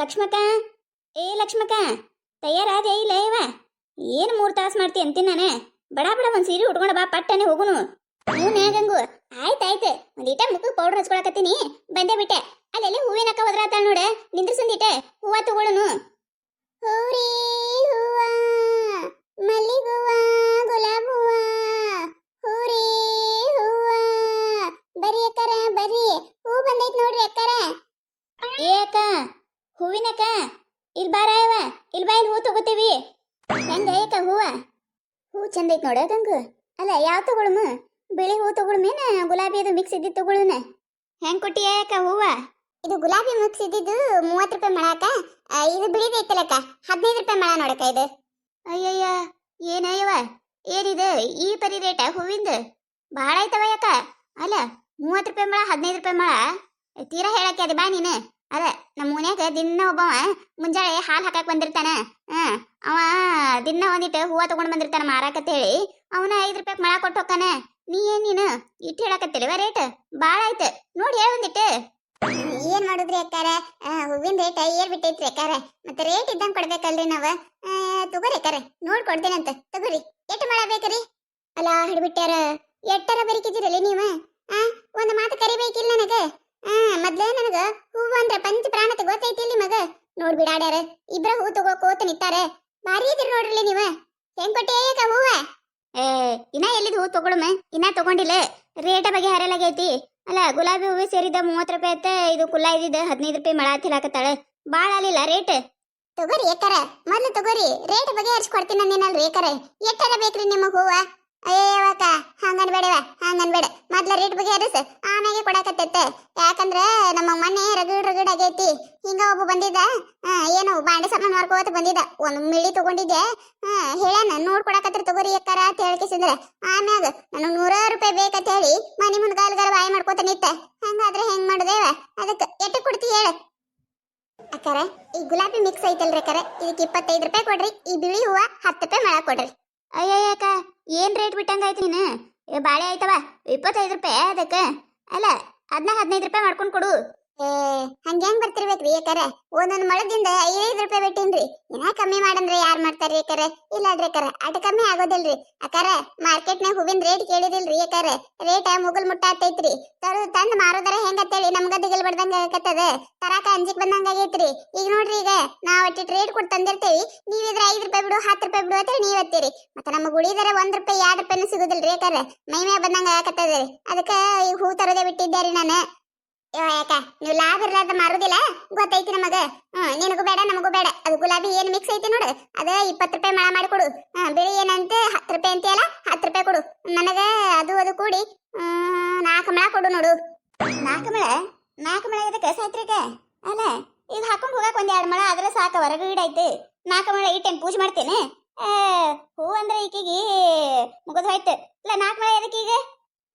ಲಕ್ಷ್ಮಕ್ಕ, ಏ ಲಕ್ಷ್ಮಕ್ಕ, ತಯಾರಾದೆ ಇಲ್ಲ ಇವ? ಏನು 3 ತಾಸು ಮಾಡ್ತಿ ಅಂತೀನಿ ನಾನು. ಬಡ ಬಡ ಒಂದು ಸೀರೆ ಉಟ್ಕೊಂಡು ಬಾ, ಪಟ್ಟನೆ ಹೋಗುನು. ಹ್ಞೂ ಗಂಗು, ಆಯ್ತಾಯ್ತು. ಒಂದೀಟ ಮುಖಕ್ಕೆ ಪೌಡರ್ ಹಚ್ಕೊಳಕತ್ತೀನಿ, ಬಂದೇ ಬಿಟ್ಟೆ. ಅಲ್ಲೆಲ್ಲಿ ಹೂವಿನಕ್ಕ ಹೋದ್ರಾತಾಳ ನೋಡ, ನಿಂದ್ರಸಂದಿಟ್ಟೆ ಹೂವ ತಗೊಳುನು. ಹೂರಿ ಹೂವ, ಮಲ್ಲಿಗೂವ, ಗುಲಾಬ್ ಹೂವ, ಹೂರಿ ಹೂವ. ಬರ್ರಿ ಅಕ್ಕಾರ, ಬರ್ರಿ, ಹೂ ಬಂದೈತ್ ನೋಡ್ರಿ ಅಕ್ಕಾರ. ಏ ಅಕ್ಕ, ಹೂವಿನಕ್ಕ, ಇಲ್ಲಿ ಬಾರ ಇವ, ಇಲ್ಲಿ ಬಾ, ಇಲ್ಲಿ ಹೂ ತಗೋತೀವಿ. ಹೆಂಗ ಏಕ ಹೂವ? ಹೂ ಚಂದ ಐತ್ ನೋಡ ಗಂಗು. ಅಲ್ಲ, ಯಾವ ತಗೊಳಮ? ಬಿಳಿ ಹೂ ತಗೊಳಮೇನ ಗುಲಾಬಿ ಅದು ಮಿಕ್ಸ್ ಇದ್ದಿದ್ದು ತಗೊಳುನ? ಹೆಂಗ್ ಕೊಟ್ಟಿ ಅಕ್ಕ ಹೂವ? ಇದು ಗುಲಾಬಿ ಮಿಕ್ಸ್ ಇದ್ದಿದ್ದು 30 ರೂಪಾಯಿ ಮಳಾಕ. ಇದು ಬಿಳಿದ ಐತಲಕ್ಕ 15 ರೂಪಾಯಿ ಮಳ ನೋಡಕ್ಕ ಇದು. ಅಯ್ಯಯ್ಯ, ಏನಯ್ಯವ, ಏನಿದೆ ಈ ಪರಿ ರೇಟ ಹೂವಿಂದ? ಭಾಳ ಆಯ್ತವ ಯಾಕ? ಅಲ್ಲ, 30 ರೂಪಾಯಿ ಮಳ 15 ರೂಪಾಯಿ ಮಳ, ತೀರಾ ಹೇಳಕ್ಕೆ ಅದು ಬಾ ನೀನು. ಅದ ನಮ್ಮ ಮನ್ಯಾಗ ದಿನ ಒಬ್ಬವ ಮುಂಜಾನೆ ಹಾಲು ಹಾಕಕ್ ಬಂದಿರ್ತಾನ. ಅವ ದಿನ ಒಂದಿಟ್ಟು ಹೂವ ತಗೊಂಡ್ ಬಂದಿರ್ತಾನ ಮಾರಾಕತ್ತೇಳಿ. ಅವನ 5 ರೂಪಾಯಿ ಮಳ ಕೊಟ್ಟು ಹೋಗ್ತಾನ. ನೀನು ಇಟ್ಟು ಹೇಳಕತ್ತಿಲ್ವ ರೇಟ್? ಭಾಳ ಆಯ್ತು ನೋಡಿ, ಹೇಳ ಒಂದಿಟ್ಟು. ಏನ್ ಮಾಡುದ್ರಿ ಅಕ್ಕಾರ, ಹೂವಿನ ರೇಟ್ ಏರ್ ಬಿಟ್ಟೈತ್ರಿ ಅಕ್ಕಾರ. ಮತ್ತೆ ರೇಟ್ ಇದ್ದಂಗೆ ಕೊಡ್ಬೇಕಲ್ರಿ ನಾವ. ತಗೋರಿ ಅಕ್ಕಾರ, ನೋಡಿ ಕೊಡ್ತೇನಂತ ತಗೋರಿ. ಎಷ್ಟು ಮಳ ಬೇಕ್ರಿ? ಅಲ್ಲ ಹಿಡ್ಬಿಟ್ಟಾರ, ಎಟ್ಟರ ಬರಿಕಿದಿರಲಿ ನೀವು. ಒಂದು ಮಾತು ಕರಿಬೇಕಿಲ್ಲ ನನಗ. ಮೊದ್ಲೇ ನನಗ ಹೂವು ಅಂದ್ರೆ ಪಂಚ ಪ್ರಾಣತೆ ಗೊತ್ತೈತಿಲ್ಲಿ ಮಗ. ನೋಡ್ಬಿಡಾಡ್ಯಾರ, ಇಬ್ರ ಹೂ ತಗೋಕೋತ ನಿಂತಾರ. ಭಾರಿ ಇದ್ರಿ ನೋಡ್ರಿ ನೀವ. ಹೆಂಗ್ ಕೊಟ್ಟಿ ಏಕ ಹೂವ? ಇನ್ನ ಎಲ್ಲಿದ್ ಹೂ ತಗೊಳಮ, ಇನ್ನ ತಗೊಂಡಿಲ್ಲ. ರೇಟ ಬಗ್ಗೆ ಹರಲಾಗೈತಿ. ಅಲ್ಲ, ಗುಲಾಬಿ ಹೂವು ಸೇರಿದ 30 ರೂಪಾಯಿ ಐತೆ, ಇದು ಕುಲ್ಲ ಇದ್ದಿದ್ದ 15 ರೂಪಾಯಿ ಮಳ ತಿಲಾಕತ್ತಾಳ. ಭಾಳ ಅಲ್ಲಿಲ್ಲ ರೇಟ್. ತಗೋರಿ ಏಕರ, ಮೊದ್ಲು ತಗೋರಿ, ರೇಟ್ ಬಗ್ಗೆ ಹರಿಸ್ಕೊಡ್ತೀನಿ ಅಂದೇನಲ್ರಿ ಏಕರ. ಎಟ್ಟರ ಬೇಕ್ರಿ ನಿಮ್ಮ ಹೂವ? ಅಯ್ಯವಕ್ಕ, ಹಂಗನ್ಬೇಡವ, ಹಂಗನ್ಬೇಡ. ಮೊದ್ಲ ರೇಟ್ ಬಗ್ಗೆ ಹರಿಸ, ಆಮ್ಯಾಗೆ ಕೊಡಕತ್ತೈತೆ. ಯಾಕಂದ್ರ ನಮ್ಮ ಮನೆ ರಗಡ್ ಆಗೈತಿ. ಹಿಂಗ ಒಬ್ಬ ಬಂದಿದ್ದ, ಏನು ಬಾಂಡೆ ಸಾಮಾನು ಮಾರ್ಕೋತ ಬಂದಿದ್ದ. ಒಂದು ಮಿಳಿ ತಗೊಂಡಿದ್ದೆ. ಹೇಳ್ಯಾನ, ನೋಡ್ಕೊಡಕತ್ರ ತಗೋರಿ ಅಕ್ಕಾರ ಅಂತ ಹೇಳ್ಕಿಸಿದ್ರ. ಆಮ್ಯಾಗ ನನಗೆ 100 ರೂಪಾಯಿ ಬೇಕಂತ ಹೇಳಿ ಮನಿ ಮುಂದ್ ಗಾಲ್ಗಾಲ ಬಾಯಿ ಮಾಡ್ಕೋತ ನಿತ್ತ. ಹಂಗಾದ್ರೆ ಹೆಂಗ್ ಮಾಡುದೇವ? ಅದಕ್ಕೆ ಎಟ್ಟು ಕೊಡ್ತಿ ಹೇಳ ಅಕ್ಕಾರ. ಈ ಗುಲಾಬಿ ಮಿಕ್ಸ್ ಐತಲ್ರಿ ಅಕ್ಕಾರ, ಇದಕ್ಕೆ 25 ರೂಪಾಯಿ ಕೊಡ್ರಿ. ಈ ಬಿಳಿ ಹೂವ 10 ರೂಪಾಯಿ ಮಳ ಕೊಡ್ರಿ. ಅಯ್ಯಯ್ಯಕ್ಕ, ಏನ್ ರೇಟ್ ಬಿಟ್ಟಂಗಾಯ್ತು ನೀನು? ಬಾಳೆ ಆಯ್ತವ 25 ರೂಪಾಯಿ ಅದಕ್ಕೆ. ಅಲ್ಲ, ಅದನ್ನ 15 ರೂಪಾಯಿ ಮಾಡ್ಕೊಂಡು ಕೊಡು. ಹಂಗ್ಯಾಂಗ್ ಬರ್ತಿರ್ಬೇಕ್ರಿ ಏಕರ? ಒಂದೊಂದು ಮಳದಿಂದ 5 ರೂಪಾಯಿ ಬಿಟ್ಟಿನ್ರಿ. ಇನ್ನ ಕಮ್ಮಿ ಮಾಡಂದ್ರೆ ಯಾರು ಮಾಡ್ತಾರ್ರಿ ಏಕರ? ಇಲ್ಲಾಡ್ರಿ ಅಕ್ಕಾರ, ಅಟ್ ಕಮ್ಮಿ ಆಗೋದಿಲ್ರಿ ಅಕ್ಕಾರ. ಮಾರ್ಕೆಟ್ನಾಗ ಹೂವಿನ ರೇಟ್ ಕೇಳಿದಿಲ್ರಿ ಏಕರ? ರೇಟ್ ಮುಗಲ್ ಮುಟ್ಟ ಆತೈತ್ರಿ. ತಂದು ಮಾರೋದರ ಹೆಂಗತ್ತೇಳಿ ನಮ್ಗ ದಿಗಿಲ್ ಬಡ್ದಂಗ ಆಗತ್ತದ. ತರಾಕ ಅಂಜಿಕ್ ಬಂದಂಗ ಆಗೈತ್ರಿ. ಈಗ ನೋಡ್ರಿ, ಈಗ ನಾವ್ ಅಟ್ಟಿಟ್ ರೇಟ್ ಕೊಟ್ಟು ತಂದಿರ್ತೇವಿ. ನೀವಿದ್ರ 5 ರೂಪಾಯಿ ಬಿಡು 10 ರೂಪಾಯಿ ಬಿಡು ಅಂತ ನೀವ್ ಹತ್ತೀರಿ. ಮತ್ತೆ ನಮ್ಗೆ ಉಳಿದರ 1 ರೂಪಾಯಿ 2 ರೂಪಾಯಿನೂ ಸಿಗುದಿಲ್ರಿ ಏಕರ. ಮೈ ಮ್ಯಾಗ ಬಂದಂಗ ಆಗತ್ತದ್ರಿ. ಅದಕ್ಕೆ ಈ ಹೂ ತರೋದೇ ಬಿಟ್ಟಿದ್ದಾರಿ ನಾನು. ಯಾಕ ನೀವು ಲಾಭ ಇರ್ಲಾರ್ದ ಮಾರುದಿಲ್ಲ ಗೊತ್ತೈತಿ ನಮಗ. ನಿನಗೂ ಬೇಡ ನಮಗೂ ಬೇಡ. ಅದು ಗುಲಾಬಿ ಏನ್ ಮಿಕ್ಸ್ ಐತಿ ನೋಡು, ಅದ 20 ರೂಪಾಯಿ ಮಳ ಮಾಡಿಕೊಡು. ಬಿಳಿ ಏನಂತ 10 ರೂಪಾಯಿ ಅಂತೀಯಲ್ಲ, 10 ರೂಪಾಯಿ ಕೊಡು ನನಗ. ಅದು ಕೂಡಿ 4 ಮಳ ಕೊಡು ನೋಡು. 4 ಮಳ ಇದಕ್ಕೆ ಸಾತ್ರಿಕ? ಅಲ್ಲ, ಈಗ ಹಾಕೊಂಡು ಹೋಗಕ್ 1-2 ಮಳ ಆದ್ರೆ ಸಾಕ, ಹೊರಗಡೆ 4 ಮಳ ಇಟ್ಟೇನು ಪೂಜೆ ಮಾಡ್ತೇನೆ? ಹೂ ಅಂದ್ರೆ ಈಕಿಗೆ ಮುಗಿದು ಹೋಯ್ತು. ಇಲ್ಲ 4 ಮಳ ಎದಕ್ಕೆ ಈಗ?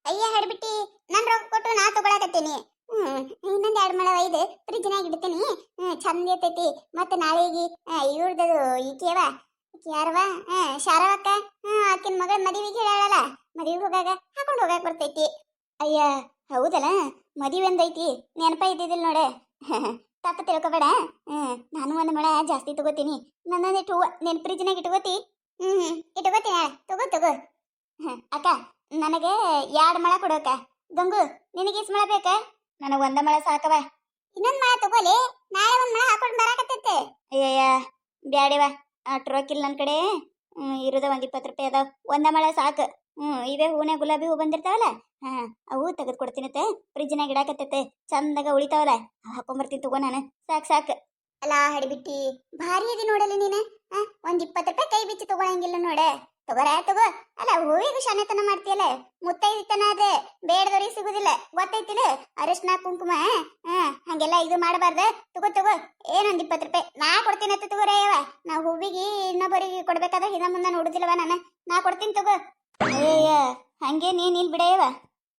ಅಯ್ಯ ಹಡ್ಬಿಟ್ಟಿ, ನನ್ ರೊಕ್ಕ ಕೊಟ್ಟು ನಾ ತಗೊಳಕತ್ತೀನಿ. ಇನ್ನೊಂದು 2 ಮಳ ಒಯ್ದು ಫ್ರಿಜ್ನಾಗ ಇಡ್ತೀನಿ. ಚಂದ ಇರ್ತೈತಿ. ಮತ್ತೆ ನಾಳೆಗೆ ಇವ್ರದ್ದು ಈಕೆವ ಯಾರವ, ಶಾರವಕ್ಕ, ಆಕಿನ ಮಗಳ ಮದುವೆಗೆ ಹೇಳಲ್ಲ, ಮದುವೆಗೆ ಹೋಗಾಗ ಹಾಕೊಂಡು ಹೋಗಾಕ ಬರ್ತೈತಿ. ಅಯ್ಯ ಹೌದಲ್ಲ, ಮದುವೆ ಒಂದೈತಿ, ನೆನಪ ಇದ್ದಿದ್ದಿಲ್ಲ ನೋಡೆ. ತಪ್ಪ ತಿಳ್ಕೊಬೇಡ. ನಾನು 1 ಮಳ ಜಾಸ್ತಿ ತಗೋತೀನಿ. ನನ್ನೊಂದಿಟ್ಟು ಹೂವ ನೆನ್ ಫ್ರಿಜ್ನಾಗ ಇಟ್ಕೋತಿ. ಇಟ್ಕೋತೀನಿ, ತಗೋ. ಅಕ್ಕ, ನನಗೆ 2 ಮಳ ಕೊಡೋಕ. ಗಂಗು, ನಿನಗೆ ಎಷ್ಟು ಮಳ ಬೇಕ? ನನಗೆ 1 ಮಳ ಸಾಕವ. ಇನ್ನೊಂದು ಮಳ ತಗೋಲಿ, ನಾಳೆ 1 ಮಳ ಹಾಕೊಂಡು ಬರಾಕತ್ತೈತೆ. ಅಯ್ಯಯ್ಯ ಬ್ಯಾಡಿವ, ಅಷ್ಟು ರೊಕ್ಕಿಲ್ಲ ನನ್ನ ಕಡೆ. ಇರೋದ 20 ರೂಪಾಯಿ ಅದಾವ. 1 ಮಳ ಸಾಕು. ಇವೇ ಹೂನೆ ಗುಲಾಬಿ ಹೂ ಬಂದಿರ್ತಾವಲ್ಲ, ಅವು ತೆಗೆದು ಕೊಡ್ತೀನತ್ತೆ. ಫ್ರಿಜ್ನಾಗ ಇಡಾಕತ್ತೈತೆ, ಚಂದಾಗ ಉಳಿತಾವಲ್ಲ, ಹಾಕೊಂಬರ್ತೀನಿ ತಗೋ ನಾನು. ಸಾಕು. ಅಲ್ಲ ಹಡಿಬಿಟ್ಟಿ, ಭಾರಿ ಅದಿ ನೋಡಲಿ ನೀನು. 20 ರೂಪಾಯಿ ಕೈ ಬಿಚ್ಚಿ ತಗೊಳಂಗಿಲ್ಲ ನೋಡೆ. ತಗೋ. ಅಲ್ಲ, ಹೂವಿಗೂ ಶಾನೆತನ ಮಾಡ್ತೀಯಲ್ಲ. ಮುತ್ತೈದಿತನ ಅದೇ ಬೇಡದವ್ರಿಗೆ ಸಿಗುದಿಲ್ಲ, ಗೊತ್ತೈತಿಲ್ಲ? ಅರಿಶಿನ ಕುಂಕುಮ ಹಂಗೆಲ್ಲ ಇದು ಮಾಡಬಾರ್ದ. ತಗೋ. ಏನೊಂದು 20 ರೂಪಾಯಿ ನಾ ಕೊಡ್ತೀನಿ ಅಂತ ತಗೋರೇವ. ನಾ ಹೂವಿಗೆ ಇನ್ನೊಬ್ಬರಿಗೆ ಕೊಡ್ಬೇಕಾದ್ರೆ ಹಿಂದ ಮುಂದೆ ನೋಡುದಿಲ್ಲವ ನಾನು. ನಾ ಕೊಡ್ತೀನಿ ತಗೋ. ಅಯ್ಯಯ್ಯ, ಹಂಗೆ ನೀನ್ ಇಲ್ಲಿ ಬಿಡೇವ.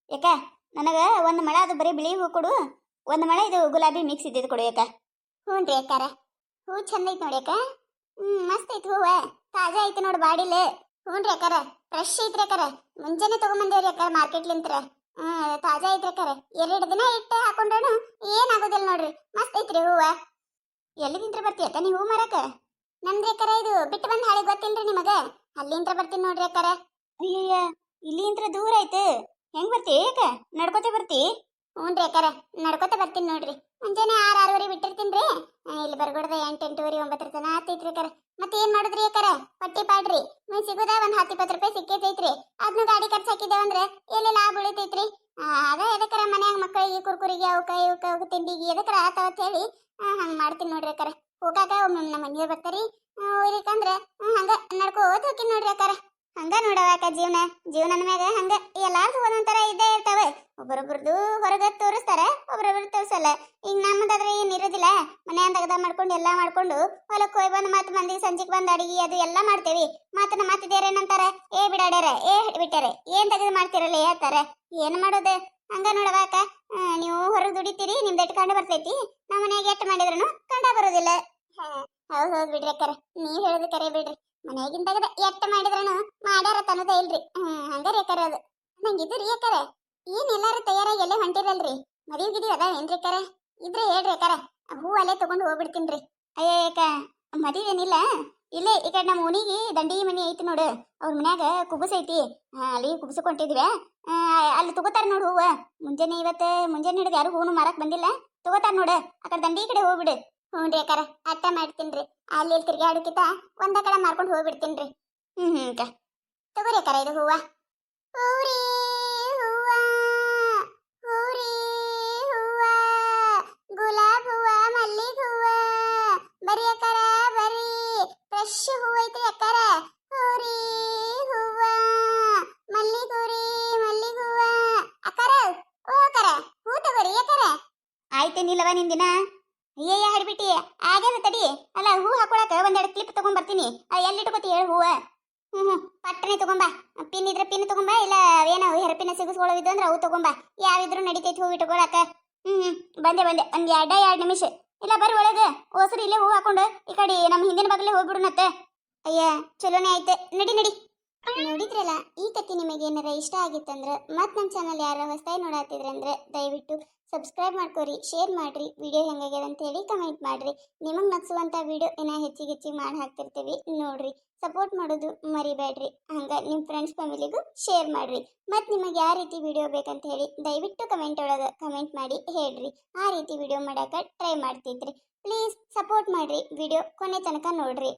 ಯಾಕ ನನಗ 1 ಮಳ ಅದು ಬರೀ ಬಿಳಿ ಹೂ ಕೊಡು. 1 ಮಳ ಇದು ಗುಲಾಬಿ ಮಿಕ್ಸ್ ಇದ್ದಿದ್ದು ಕೊಡು ಯಾಕ. ಹ್ಞೂ ರೀ ಅಕ್ಕಾರ, ಹೂ ಚಂದ ಐತಿ ನೋಡಿ ಅಕ್ಕ. ಮಸ್ತ್ ಐತಿ ಹೂವ, ತಾಜಾ ಐತಿ ನೋಡು ಬಾಡಿಲೆ. ಹ್ಞೂ ರೀ ಅಕ್ಕಾರ, ಫ್ರೆಶ್ ಐತ್ರಿ ಅಕ್ಕಾರ. ಮುಂಜಾನೆ ತಗೊಂಬಂದೇವ್ರಿ ಅಕ್ಕಾರ ಮಾರ್ಕೆಟ್ಲಿಂತ್ರ. ತಾಜಾ ಐತ್ರಿ ಅಕ್ಕಾರ. 2 ದಿನ ಇಟ್ಟು ಹಾಕೊಂಡ್ರು ಏನಾಗೋದಿಲ್ಲ ನೋಡ್ರಿ. ಮಸ್ತ್ ಐತ್ರಿ ಹೂವ. ಎಲ್ಲಿದಿಂತ್ರ ಬರ್ತಿ ಅಕ್ಕ ನೀವು ಹೂ ಮಾರಕ? ನನ್ರಿ ಅಕ್ಕರ ಇದು ಬಿಟ್ಟು ಬಂದ ಹಾಳೆ ಗೊತ್ತಿಲ್ರಿ ನಿಮಗ? ಅಲ್ಲಿಂತ್ರ ಬರ್ತೀನಿ ನೋಡ್ರಿ ಅಕ್ಕರ. ಅಯ್ಯಯ್ಯ, ಇಲ್ಲಿಂತ್ರ ದೂರ ಐತೆ, ಹೆಂಗ್ ಬರ್ತಿ ಅಕ್ಕ? ನಡ್ಕೋತ ಬರ್ತಿ? ಹ್ಞೂನ್ರಿ ಅಕ್ಕರ, ನಡ್ಕೋತ ಬರ್ತೀನಿ ನೋಡ್ರಿ. ಮುಂಜಾನೆ 6-6:30 ಬಿಟ್ಟಿರ್ತೀನ್ರಿ. ಇಲ್ಲಿ ಬರ್ಗೊಡ್ದ 8-8:30 9 ತನ ಆತೈತ್ರಿ ಅಕ್ಕರ. ಮತ್ತೆ ಏನ್ ಮಾಡುದ್ರಿ ಅಕ್ಕರ? ಪಟ್ಟಿ ಪಾಡ್ರಿ. ನೀವು ಸಿಗುದ ಒಂದ್ 10-20 ರೂಪಾಯಿ ಸಿಕ್ಕೈತೈತ್ರಿ. ಅದ್ನ ಗಾಡಿ ಖರ್ಚು ಹಾಕಿದೇವಂದ್ರೆ ಎಲ್ಲಿ ಲಾಭ ಉಳಿತೈತ್ರಿ? ಅದ ಎದಕ್ಕರ ಮನ್ಯಾಗ ಮಕ್ಕಳಿಗೆ ಕುರ್ಕುರಿಗೆ ಅವಕ್ಕ ತಿಂಡಿಗೆ ಎದಕ್ಕರ ಆತಾವ ಅಂತ ಹೇಳಿ ಹಂಗ್ ಮಾಡ್ತೀನಿ ನೋಡ್ರಿ ಅಕ್ಕರ. ಹೋಗಾಕ ಒಮ್ಮೆ ನಮ್ಮ ಮನೆಯವ್ರು ಬರ್ತಾರಿ, ಹೋಗ್ಲಿಕ್ಕಂದ್ರ ಹಂಗ ನಡ್ಕೋತ ಹೋಗ್ತೀನಿ ನೋಡ್ರಿ ಅಕ್ಕರ. ಹಂಗ ನೋಡವಾಕ ಜೀವನ ಮ್ಯಾಗ ಹಂಗ ಎಲ್ಲಾರ್ದು ಒಂದೊಂಥರ ಇದ್ದೇ ಇರ್ತಾವೆ. ಒಬ್ಬರೊಬ್ರದ್ದು ಹೊರಗ ತೋರಿಸ್ತಾರ, ಒಬ್ರೊಬ್ರು ತೋರ್ಸಲ್ಲ. ಈಗ ನಮ್ಮದಾದ್ರೆ ಏನ್ ಇರೋದಿಲ್ಲ, ಮನ್ಯಾಗ ತೆಗ್ದ ಮಾಡ್ಕೊಂಡು ಎಲ್ಲಾ ಮಾಡ್ಕೊಂಡು ಹೊಲಕ್ಕೆ ಹೋಗಿ ಬಂದು ಮತ್ತೆ ಮಂದಿ ಸಂಜೆಗೆ ಬಂದು ಅಡಿಗೆ ಅದು ಎಲ್ಲಾ ಮಾಡ್ತೇವಿ. ಮಾತನ್ನ ಮಾತಿದೇರೇನಂತಾರ, ಏ ಬಿಡಾಡ್ಯಾರ, ಏ ಬಿಟ್ಟಾರೆ, ಏನ್ ತೆಗೆದು ಮಾಡ್ತಿರಲ್ಲ ಹೇಳ್ತಾರ. ಏನ್ ಮಾಡೋದು? ಹಂಗ ನೋಡವಾಕ ನೀವು ಹೊರಗೆ ದುಡಿತೀರಿ, ನಿಮ್ದು ಎಟ್ಟು ಕಂಡು ಬರ್ತೈತಿ. ನಮ್ಮ ಮನ್ಯಾಗ ಎಟ್ಟು ಮಾಡಿದ್ರು ಕಂಡ ಬರೋದಿಲ್ಲ. ಹೌದ್ ಬಿಡ್ರಿ ಅಕ್ಕಾರ, ನೀವ್ ಹೇಳೋದು ಕರೆ ಬಿಡ್ರಿ. ಮನ್ಯಾಗಿಂದಾಗ ಎಟ್ಟ ಮಾಡಿದ್ರನು ಮಾಡ್ಯಾರ ತನ್ನದ ಇಲ್ರಿ. ಹಂಗಾರಿ ಅಕ್ಕಾರ ಅದು. ನಂಗಿದ್ರಿ ಅಕ್ಕಾರ, ಏನ್ ಎಲ್ಲಾರು ತಯಾರಾಗಿ ಎಲ್ಲೇ ಹೊಂಟಿರಲ್ರಿ? ಮದುವೆ ಗಿದಿ ಅದ ಏನ್ರಿ ಅಕ್ಕಾರ? ಇದ್ರೆ ಹೇಳ್ರಿ ಅಕ್ಕಾರ, ಹೂ ಅಲ್ಲೇ ತಗೊಂಡು ಹೋಗ್ಬಿಡ್ತೀನ್ರಿ. ಅಯ್ಯಕ್ಕ, ಮದುವೆ ಏನಿಲ್ಲ, ಇಲ್ಲೇ ಈ ಕಡೆ ನಮ್ಮ ಓಣಿಗೆ ದಂಡಿ ಮನಿ ಐತಿ ನೋಡು, ಅವ್ರ ಮನ್ಯಾಗ ಕುಬುಸ ಐತಿ. ಅಲ್ಲಿ ಕುಬುಸಕೊಂಡಿದ್ವಿ. ಅಲ್ಲಿ ತಗೋತಾರ ನೋಡು ಹೂವ. ಮುಂಜಾನೆ ಹಿಡಿದು ಯಾರು ಹೂನು ಮಾರಕ್ ಬಂದಿಲ್ಲ, ತಗೋತಾರ ನೋಡು. ಆ ಕಡೆ ದಂಡಿ ಕಡೆ ಹೋಗ್ಬಿಡು. ಹ್ಞೂನ್ರಿ ಅಕ್ಕಾರ, ಅಟ್ಟ ಮಾಡ್ತೀನ್ರಿ. ಅಲ್ಲಿ ತಿರ್ಗಾಡೋಕಿತ ಒಂದ ಕಡೆ ಮಾರ್ಕೊಂಡು ಹೋಗ್ಬಿಡ್ತೀನ್ರಿ. ಅಕ್ಕ ತಗೋರಿ ಅಕ್ಕಾರ ಇದು ಹೂವ. ಹೂರಿ ಹೂವ, ಹೂರಿ ಹೂವ, ಗುಲಾಬ್ ಹೂವ, ಮಲ್ಲಿಗೆ ಹೂವ, ಬರಿ ಅಕ್ಕಾರ ಬರಿ. ಫ್ರೆಶ್ ಹೂವ ಐತ್ರಿ ಅಕ್ಕಾರ. ಹೂರಿ ಹೂವ, ಮಲ್ಲಿಗೆ ಹೂರಿ, ಮಲ್ಲಿಗೆ ಹೂವ. ಅಕ್ಕಾರ, ಓ ಅಕ್ಕಾರ, ಹೂ ತಗೋರಿ ಅಕ್ಕಾರ. ಆಯ್ತೇನಿಲ್ಲವ ನಿಂದಿನ? ಅಯ್ಯಯ್ಯ ಹಡ್ಬಿಟ್ಟಿ, ಆಗ್ಯಾದ ತಡಿ. ಅಲ್ಲ, ಹೂ ಹಾಕೊಳಕ ಒಂದೆರಡು ಕ್ಲಿಪ್ ತಗೊಂಡ್ ಬರ್ತೀನಿ. ಎಲ್ಲಿಟ್ಕೋತಿ ಹೇಳು ಹೂವ? ಪಟ್ಟನೆ ತಗೊಂಬ. ಪಿನ್ ಇದ್ರೆ ಪಿನ್ ತಗೊಂಬ, ಇಲ್ಲ ಏನೋ ಹೆರಪಿನ ಸಿಗಿಸ್ಕೊಳ್ಳೋದಿದ್ದು ಅಂದ್ರೆ ಅವು ತಗೊಂಬ. ಯಾವಿದ್ರು ನಡಿತೈತಿ ಹೂ ಇಟ್ಕೊಳಕ. ಬಂದೆ ಒಂದ್ 2 ನಿಮಿಷ. ಇಲ್ಲ ಬರ್ರಿ ಒಳಗೆ, ಓಸರಿ ಇಲ್ಲೇ ಹೂ ಹಾಕೊಂಡು ಈ ಕಡೆ ನಮ್ಮ ಹಿಂದಿನ ಬಾಗಲೇ ಹೋಗ್ಬಿಡುನತ್ತೆ. ಅಯ್ಯ ಚಲೋನೇ ಆಯ್ತು, ನಡಿ. ನೋಡಿದ್ರಲ್ಲ, ಈ ಕಥೆ ನಿಮಗೆ ಏನಾರ ಇಷ್ಟ ಆಗಿತ್ತಂದ್ರೆ ಮತ್ತೆ ನಮ್ಮ ಚಾನಲ್ ಯಾರು ಹೊಸದಾಗಿ ನೋಡಾತಿದ್ರಂದ್ರೆ ದಯವಿಟ್ಟು ಸಬ್ಸ್ಕ್ರೈಬ್ ಮಾಡ್ಕೊರಿ, ಶೇರ್ ಮಾಡ್ರಿ, ವಿಡಿಯೋ ಹೆಂಗಾಗ್ಯದ ಅಂತ ಹೇಳಿ ಕಮೆಂಟ್ ಮಾಡ್ರಿ. ನಿಮಗೆ ನಗಿಸುವಂಥ ವಿಡಿಯೋ ಹೆಚ್ಚಿಗೆ ಮಾಡಿ ಹಾಕ್ತಿರ್ತೀವಿ ನೋಡ್ರಿ. ಸಪೋರ್ಟ್ ಮಾಡೋದು ಮರಿಬೇಡ್ರಿ. ಹಂಗ ನಿಮ್ಮ ಫ್ರೆಂಡ್ಸ್ ಫ್ಯಾಮಿಲಿಗೂ ಶೇರ್ ಮಾಡ್ರಿ. ಮತ್ತು ನಿಮಗೆ ಯಾವ ರೀತಿ ವಿಡಿಯೋ ಬೇಕಂತ ಹೇಳಿ ದಯವಿಟ್ಟು ಕಮೆಂಟ್ ಒಳಗೆ ಕಮೆಂಟ್ ಮಾಡಿ ಹೇಳ್ರಿ. ಆ ರೀತಿ ವಿಡಿಯೋ ಮಾಡಕ್ಕೆ ಟ್ರೈ ಮಾಡ್ತಿದ್ರಿ. ಪ್ಲೀಸ್ ಸಪೋರ್ಟ್ ಮಾಡ್ರಿ, ವಿಡಿಯೋ ಕೊನೆ ತನಕ ನೋಡ್ರಿ.